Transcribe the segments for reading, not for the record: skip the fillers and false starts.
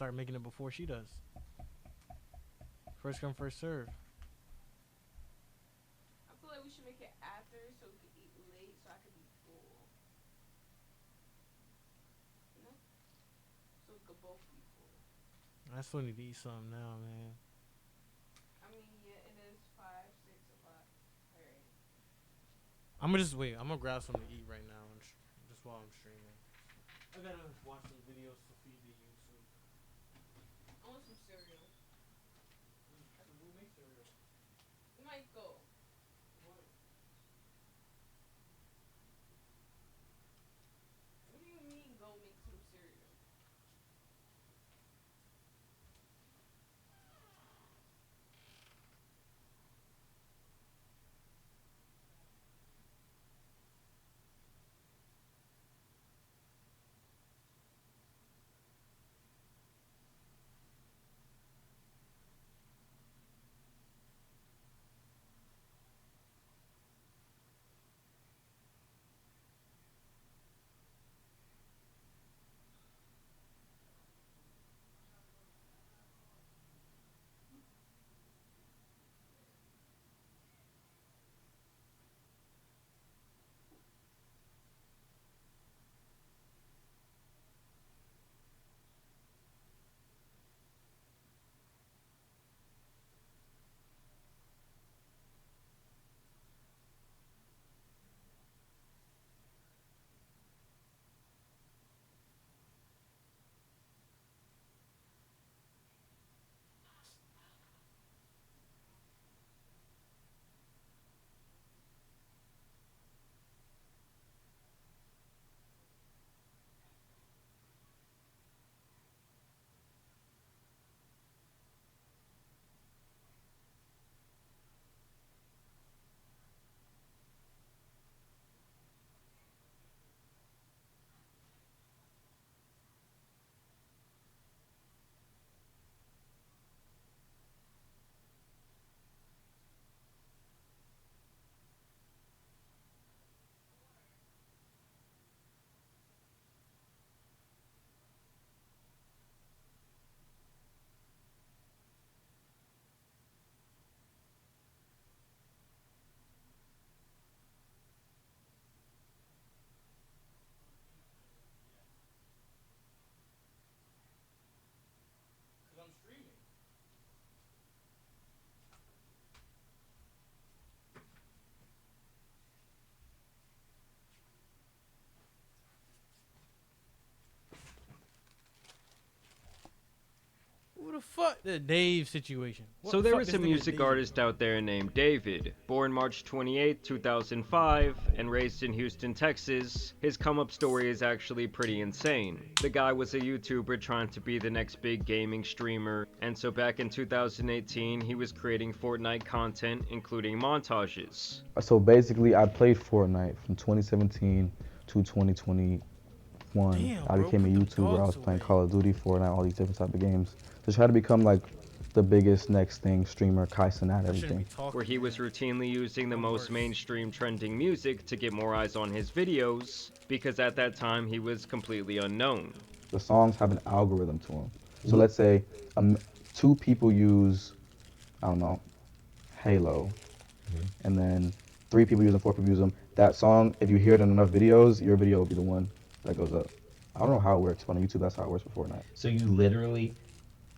start making it before she does. First come, first serve. I feel like we should make it after so we could eat late so I could be full. You know? So we could both be full. I still need to eat something now, man. I mean, yeah, it is 5, 6 o'clock. Alright. I'm gonna just wait. I'm gonna grab something to eat right now, and just while I'm streaming. I gotta watch some videos to feed the YouTube. I want some cereal. We'll make cereal. Michael, What? what do you mean go make some cereal? Cause I'm streaming. Who the fuck? The Dave situation. What So the there fuck is this a nigga music Dave? artist out there named David, born March 28, 2005, and raised in Houston, Texas. His come-up story is actually pretty insane. The guy was a YouTuber trying to be the next big gaming streamer, and so back in 2018, he was creating Fortnite content, including montages. So basically, I played Fortnite from 2017 to 2021. Damn, I bro, became a put them YouTuber. I dogs was playing away. Call of Duty, Fortnite, all these different type of games. To try to become like the biggest next thing, streamer, Kai Cenat, I shouldn't be everything. Where talking, he was man. routinely using the I'm most worse. mainstream trending music to get more eyes on his videos, because at that time he was completely unknown. The songs have an algorithm to them. So let's say two people use, I don't know, Halo, and then three people use them, four people use them. That song, if you hear it in enough videos, your video will be the one that goes up. I don't know how it works, but on YouTube, that's how it works for Fortnite. So you literally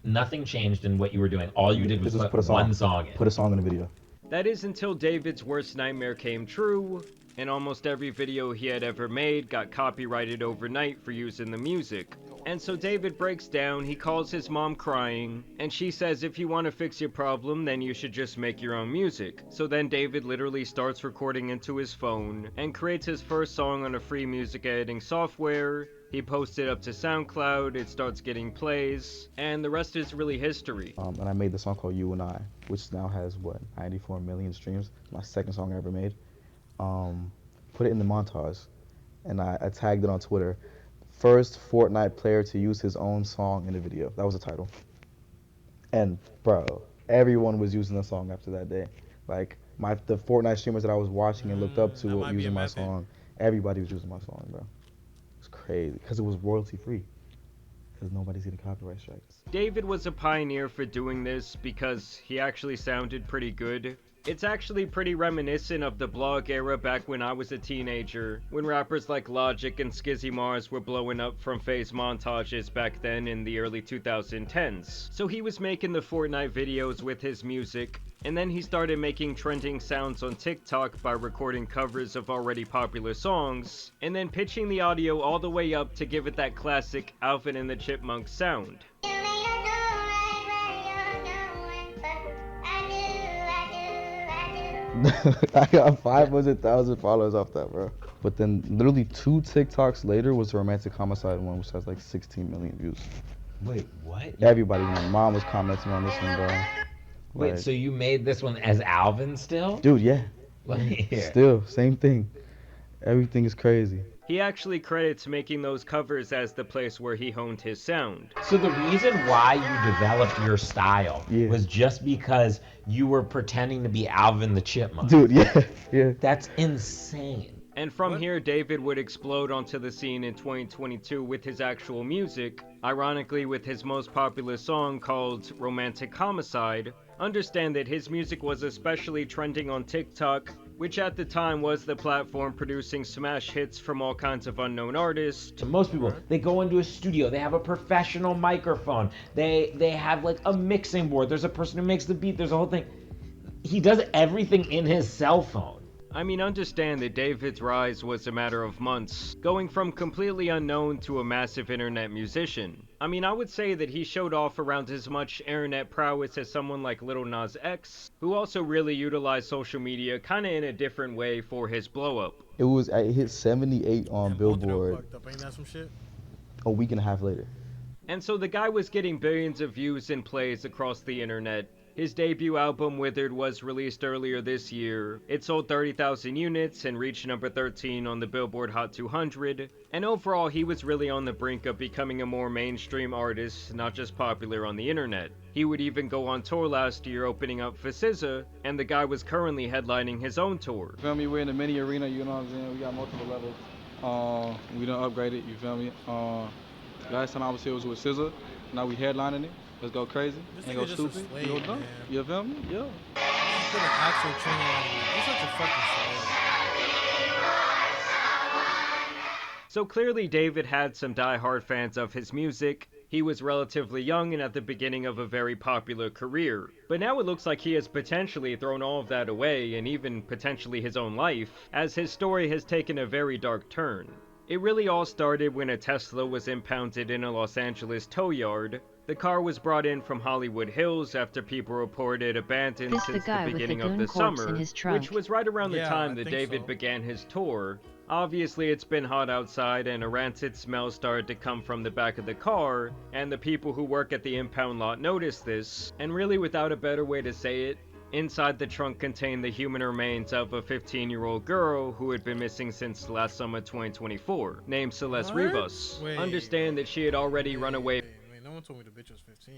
nothing changed in what you were doing. All you did was It's just put put a song, one song in. put a song in a video. That is until David's worst nightmare came true, and almost every video he had ever made got copyrighted overnight for use in the music. And so David breaks down, he calls his mom crying, and she says if you want to fix your problem, then you should just make your own music. So then David literally starts recording into his phone, and creates his first song on a free music editing software. He posts it up to SoundCloud, it starts getting plays, and the rest is really history. And I made the song called You and I, which now has what 94 million streams. It's my second song I ever made. Put it in the montage, and I tagged it on Twitter. First Fortnite player to use his own song in a video. That was the title. And bro, everyone was using the song after that day. Like the Fortnite streamers that I was watching and looked up to That were might be a using my method. song. Everybody was using my song, bro. It's crazy because it was royalty free. because nobody's getting copyright strikes. David was a pioneer for doing this because he actually sounded pretty good. It's actually pretty reminiscent of the blog era back when I was a teenager, when rappers like Logic and Skizzy Mars were blowing up from phase montages back then in the early 2010s. So he was making the Fortnite videos with his music, and then he started making trending sounds on TikTok by recording covers of already popular songs, and then pitching the audio all the way up to give it that classic Alvin and the Chipmunks sound. I got 500,000 followers off that, bro. But then literally 2 TikToks later was the romantic homicide one, which has like 16 million views. Wait, what? Everybody, my mom was commenting on this one, bro. Wait, Like, so you made this one as Alvin still? dude, yeah. Like, yeah. Still, same thing. Everything is crazy. He actually credits making those covers as the place where he honed his sound. So the reason why you developed your style Yeah. was just because you were pretending to be Alvin the Chipmunk. Dude, yeah, yeah. That's insane. And from here, David would explode onto the scene in 2022 with his actual music, ironically with his most popular song called Romantic Homicide. Understand that his music was especially trending on TikTok, which at the time was the platform producing smash hits from all kinds of unknown artists. To most people, they go into a studio, they have a professional microphone, they have like a mixing board, there's a person who makes the beat, there's a whole thing. He does everything in his cell phone. I mean, understand that David's rise was a matter of months, going from completely unknown to a massive internet musician. I mean, I would say that he showed off around as much internet prowess as someone like Lil Nas X, who also really utilized social media kinda in a different way for his blow up. It hit 78 on And both of them Billboard fucked up. Ain't that some shit? a week and a half later. And so the guy was getting billions of views and plays across the internet. His debut album, Withered, was released earlier this year. It sold 30,000 units and reached number 13 on the Billboard Hot 200. And overall, he was really on the brink of becoming a more mainstream artist, not just popular on the internet. He would even go on tour last year opening up for SZA, and the guy was currently headlining his own tour. You feel me? We're in the mini arena, you know what I'm saying? We got multiple levels. We done upgraded, you feel me? Last time I was here was with SZA. Now we headlining it. Let's go crazy. This Ain't go nigga just a stupid. slave, Go dumb. man. You feel me? Yeah. He's put an actual training on him. He's such a fucking slave. So clearly David had some die-hard fans of his music. He was relatively young and at the beginning of a very popular career. But now it looks like he has potentially thrown all of that away, and even potentially his own life, as his story has taken a very dark turn. It really all started when a Tesla was impounded in a Los Angeles tow yard. The car was brought in from Hollywood Hills after people reported abandoned This the since the guy with the beginning of goon the corpse in summer, his trunk. which was right around the Yeah, time I that think David so. began his tour. Obviously, it's been hot outside and a rancid smell started to come from the back of the car, and the people who work at the impound lot noticed this, and really without a better way to say it, inside the trunk contained the human remains of a 15-year-old girl who had been missing since last summer 2024, named Celeste What? Rivas. Wait. Understand that she had already run away Wait, no one told me the bitch was 15.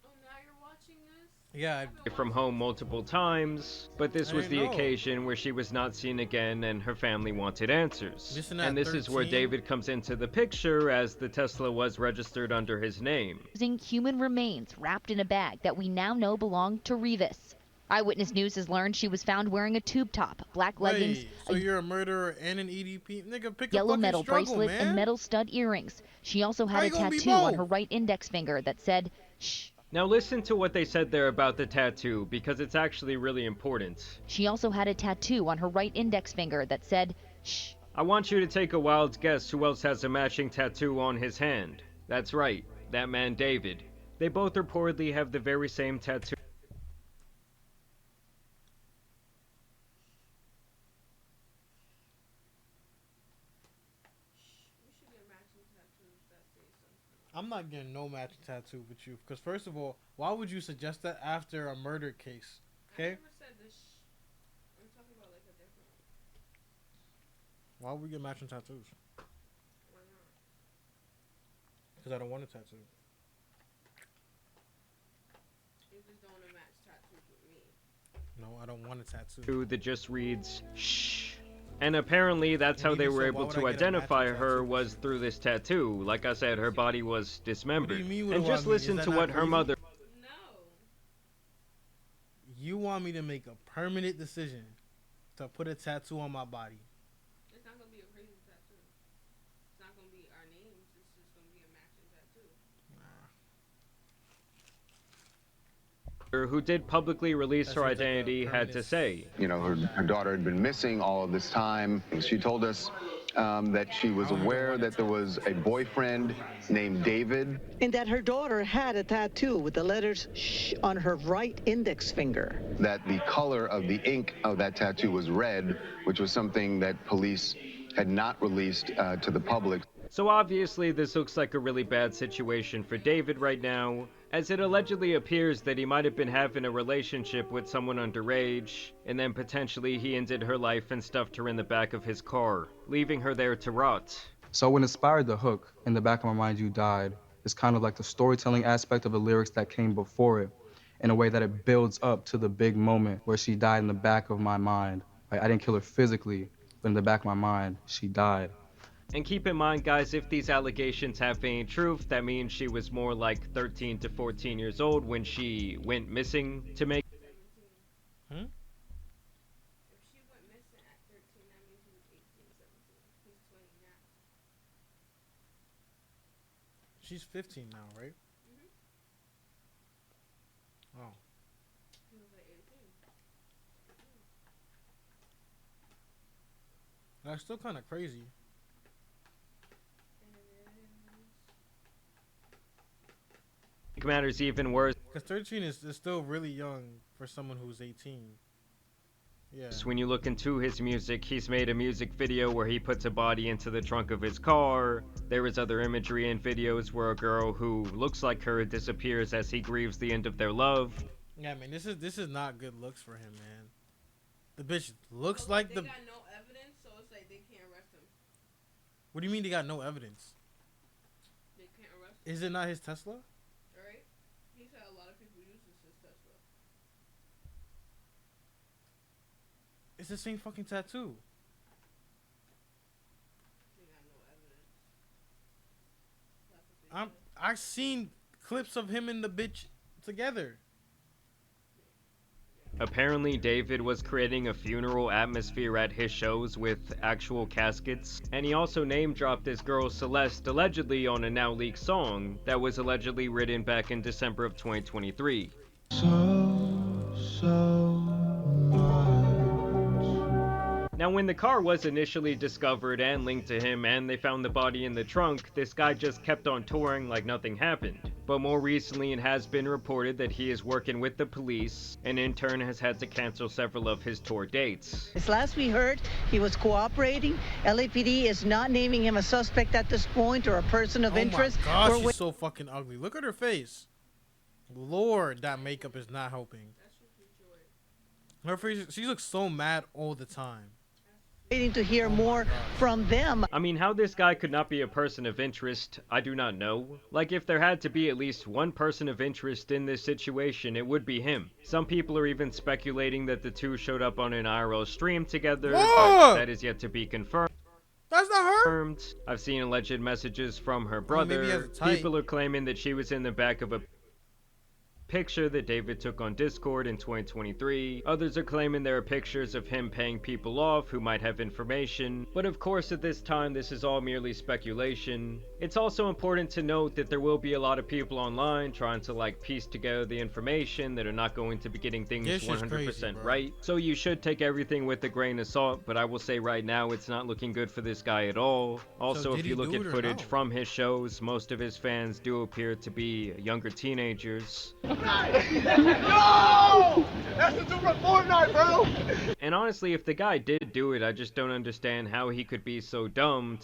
Oh, now you're watching this? Yeah, from home multiple times, but this I was the didn't know. occasion where she was not seen again and her family wanted answers. Missing at And this is where 13? David comes into the picture, as the Tesla was registered under his name. Using human remains wrapped in a bag that we now know belonged to Rivas. Eyewitness News has learned she was found wearing a tube top, black leggings, Wait, so you're a murderer and an EDP? Nigga, pick a yellow fucking metal struggle, bracelet, man. and metal stud earrings. She also How had a you gonna be tattoo on both? her right index finger that said, "Shh." Now listen to what they said there about the tattoo, because it's actually really important. She also had a tattoo on her right index finger that said, "Shh." I want you to take a wild guess who else has a matching tattoo on his hand. That's right, that man David. They both reportedly have the very same tattoo. We should get matching tattoos that say something. I'm not getting no matching tattoo with you. Because first of all, why would you suggest that after a murder case? I Okay? never said this. I'm talking about like a different. Why would we get matching tattoos? Why not? Because I don't want a tattoo. You just don't want to match tattoos with me. No, I don't want a tattoo. That just reads, shh. And apparently that's And how they even were so, able why would to I get a matching identify tattoo her with was you? through this tattoo. Like I said, her body was dismembered. What do you mean, what And do I just mean? Is listen that to not what her crazy? mother No. You want me to make a permanent decision to put a tattoo on my body? It's not gonna be a crazy tattoo. It's not gonna be our names. It's just gonna be a matching tattoo. who did publicly release That her seems like a identity had to permanent say. You know, her daughter had been missing all of this time. She told us that she was I don't even aware wanna that there talk was to a boyfriend named David. And that her daughter had a tattoo with the letters "sh" on her right index finger. That the color of the ink of that tattoo was red, which was something that police had not released to the public. So obviously this looks like a really bad situation for David right now, as it allegedly appears that he might have been having a relationship with someone underage, and then potentially he ended her life and stuffed her in the back of his car, leaving her there to rot. So what inspired the hook, "In the Back of My Mind You Died," is kind of like the storytelling aspect of the lyrics that came before it, in a way that it builds up to the big moment where she died in the back of my mind. Like, I didn't kill her physically, but in the back of my mind, she died. And keep in mind, guys, if these allegations have any truth, that means she was more like 13 to 14 years old when she went missing to make 17. If she went missing at 13, that means he was 18, 17. He's 20 now. She's 15 now, right? Oh. He was like 18. That's still kind of crazy. matters even worse. Because 13 is still really young for someone who's 18. Yeah. When you look into his music, he's made a music video where he puts a body into the trunk of his car. There is other imagery and videos where a girl who looks like her disappears as he grieves the end of their love. Yeah, man, this is not good looks for him, man. The bitch looks But like they the. got no evidence, so it's like they can't arrest him. What do you mean they got no evidence? They can't arrest him. Is it not his Tesla? Alright? He said a lot of people use this as Tesla. It's the same fucking tattoo. They got no evidence. That's what they said. I've seen clips of him and the bitch together. Apparently, David was creating a funeral atmosphere at his shows with actual caskets, and he also name-dropped this girl Celeste allegedly on a now-leaked song that was allegedly written back in December of 2023. Now, when the car was initially discovered and linked to him and they found the body in the trunk, this guy just kept on touring like nothing happened. But more recently, it has been reported that he is working with the police and in turn has had to cancel several of his tour dates. As last we heard, he was cooperating. LAPD is not naming him a suspect at this point or a person of interest. Oh my We're gosh, she's so fucking ugly. Look at her face. Lord, that makeup is not helping. Her face, she looks so mad all the time. waiting to hear more from them. I mean, how this guy could not be a person of interest, I do not know. Like, if there had to be at least one person of interest in this situation, it would be him. Some people are even speculating that the two showed up on an IRL stream together, but that is yet to be confirmed. That's not her. I've seen alleged messages from her Well, maybe he has brother. a type. People are claiming that she was in the back of a picture that David took on Discord in 2023. Others are claiming there are pictures of him paying people off who might have information. But of course, at this time, this is all merely speculation. It's also important to note that there will be a lot of people online trying to like piece together the information that are not going to be getting things This is 100% crazy, bro. right. So you should take everything with a grain of salt, but I will say right now it's not looking good for this guy at all. Also, did if he you look do at it or footage no? from his shows, most of his fans do appear to be younger teenagers. And honestly, if the guy did do it, I just don't understand how he could be so dumb